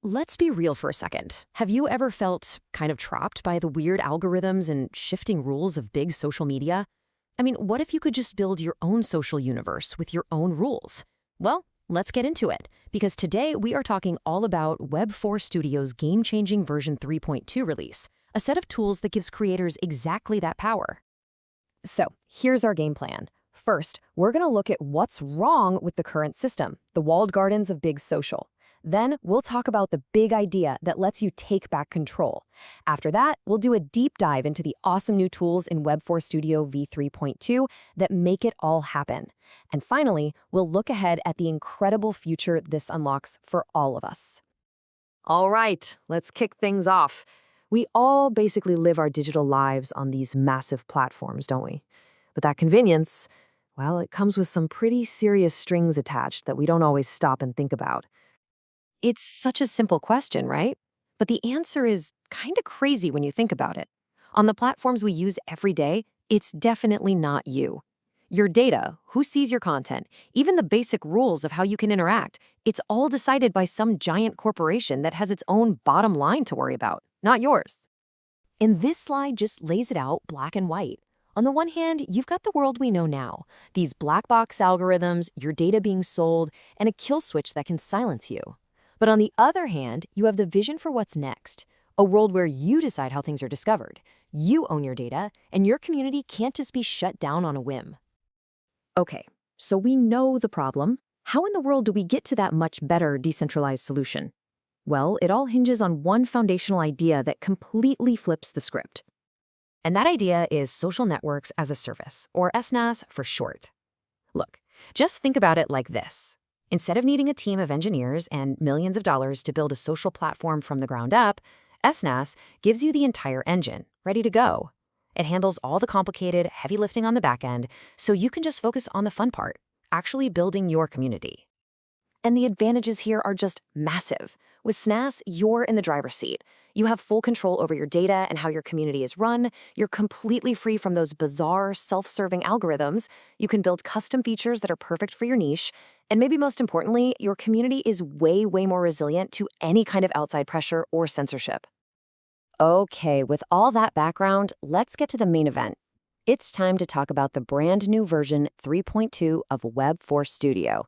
Let's be real for a second. Have you ever felt kind of trapped by the weird algorithms and shifting rules of big social media? I mean, what if you could just build your own social universe with your own rules? Well, let's get into it, because today we are talking all about Web4 Studio's game-changing version 3.2 release, a set of tools that gives creators exactly that power. So, here's our game plan. First, we're going to look at what's wrong with the current system, the walled gardens of big social. Then we'll talk about the big idea that lets you take back control. After that, we'll do a deep dive into the awesome new tools in Web4 Studio v3.2 that make it all happen. And finally, we'll look ahead at the incredible future this unlocks for all of us. All right, let's kick things off. We all basically live our digital lives on these massive platforms, don't we? But that convenience, well, it comes with some pretty serious strings attached that we don't always stop and think about. It's such a simple question, right? But the answer is kind of crazy when you think about it. On the platforms we use every day, it's definitely not you. Your data, who sees your content, even the basic rules of how you can interact, it's all decided by some giant corporation that has its own bottom line to worry about, not yours. And this slide just lays it out black and white. On the one hand, you've got the world we know now, these black box algorithms, your data being sold, and a kill switch that can silence you. But on the other hand, you have the vision for what's next, a world where you decide how things are discovered. You own your data, and your community can't just be shut down on a whim. Okay, so we know the problem. How in the world do we get to that much better decentralized solution? Well, it all hinges on one foundational idea that completely flips the script. And that idea is social networks as a service, or SNaaS for short. Look, just think about it like this. Instead of needing a team of engineers and millions of dollars to build a social platform from the ground up, SNaaS gives you the entire engine, ready to go. It handles all the complicated, heavy lifting on the back end, so you can just focus on the fun part, actually building your community. And the advantages here are just massive. With SNaaS, you're in the driver's seat. You have full control over your data and how your community is run. You're completely free from those bizarre, self-serving algorithms. You can build custom features that are perfect for your niche. And maybe most importantly, your community is way more resilient to any kind of outside pressure or censorship. Okay, with all that background, let's get to the main event. It's time to talk about the brand new version 3.2 of Web4 Studio.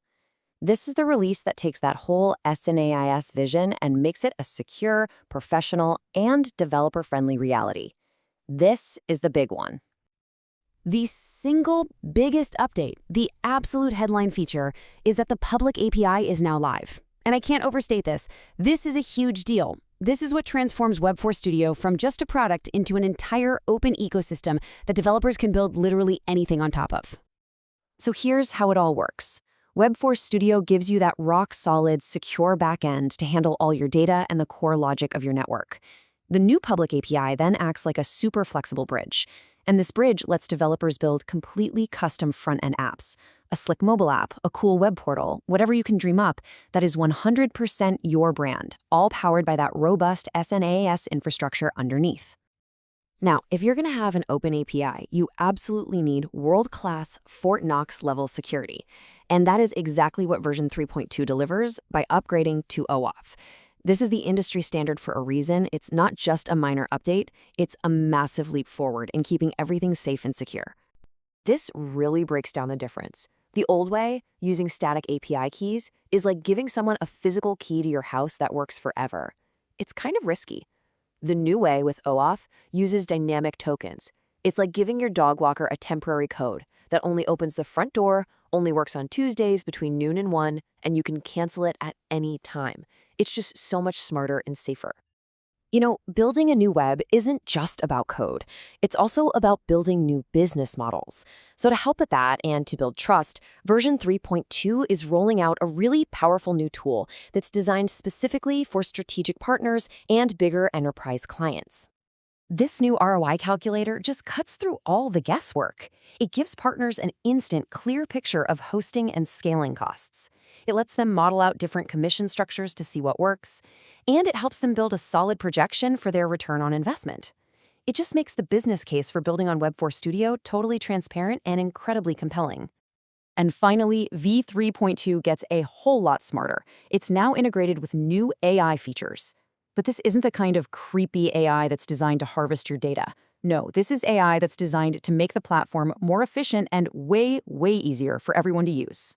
This is the release that takes that whole SNaaS vision and makes it a secure, professional, and developer-friendly reality. This is the big one. The single biggest update, the absolute headline feature, is that the public API is now live. And I can't overstate this. This is a huge deal. This is what transforms Web4 Studio from just a product into an entire open ecosystem that developers can build literally anything on top of. So here's how it all works. Web4 Studio gives you that rock-solid, secure backend to handle all your data and the core logic of your network. The new public API then acts like a super flexible bridge. And this bridge lets developers build completely custom front-end apps, a slick mobile app, a cool web portal, whatever you can dream up, that is 100% your brand, all powered by that robust SNaaS infrastructure underneath. Now, if you're going to have an open API, you absolutely need world-class Fort Knox-level security. And that is exactly what version 3.2 delivers by upgrading to oAuth. This is the industry standard for a reason. It's not just a minor update, it's a massive leap forward in keeping everything safe and secure. This really breaks down the difference. The old way, using static API keys, is like giving someone a physical key to your house that works forever. It's kind of risky. The new way with oAuth uses dynamic tokens. It's like giving your dog walker a temporary code that only opens the front door, only works on Tuesdays between noon and 1, and you can cancel it at any time. It's just so much smarter and safer. You know, building a new web isn't just about code. It's also about building new business models. So to help with that and to build trust, version 3.2 is rolling out a really powerful new tool that's designed specifically for strategic partners and bigger enterprise clients. This new ROI calculator just cuts through all the guesswork. It gives partners an instant, clear picture of hosting and scaling costs. It lets them model out different commission structures to see what works, and it helps them build a solid projection for their return on investment. It just makes the business case for building on Web4 Studio totally transparent and incredibly compelling. And finally, v3.2 gets a whole lot smarter. It's now integrated with new AI features. But this isn't the kind of creepy AI that's designed to harvest your data. No, this is AI that's designed to make the platform more efficient and way, way easier for everyone to use.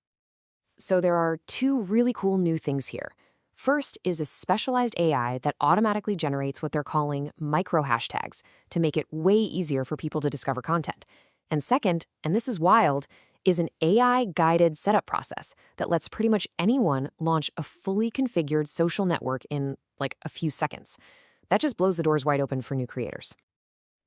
So there are two really cool new things here. First is a specialized AI that automatically generates what they're calling micro hashtags to make it way easier for people to discover content. And second, and this is wild, is an AI-guided setup process that lets pretty much anyone launch a fully configured social network in, like, a few seconds. That just blows the doors wide open for new creators.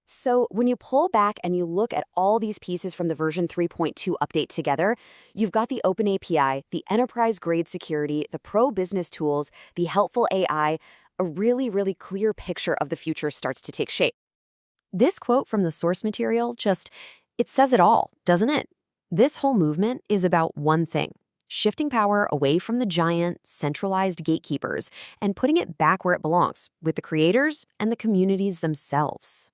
So when you pull back and you look at all these pieces from the version 3.2 update together, you've got the open API, the enterprise-grade security, the pro-business tools, the helpful AI. A really, really clear picture of the future starts to take shape. This quote from the source material it says it all, doesn't it? This whole movement is about one thing: shifting power away from the giant, centralized gatekeepers and putting it back where it belongs, with the creators and the communities themselves.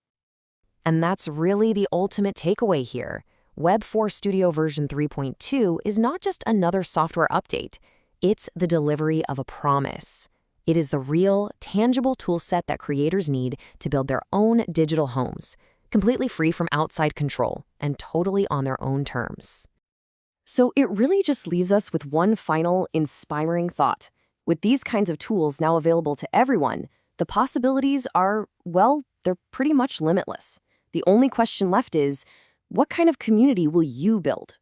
And that's really the ultimate takeaway here. Web4 Studio version 3.2 is not just another software update. It's the delivery of a promise. It is the real, tangible toolset that creators need to build their own digital homes, completely free from outside control and totally on their own terms. So it really just leaves us with one final, inspiring thought. With these kinds of tools now available to everyone, the possibilities are, well, they're pretty much limitless. The only question left is, what kind of community will you build?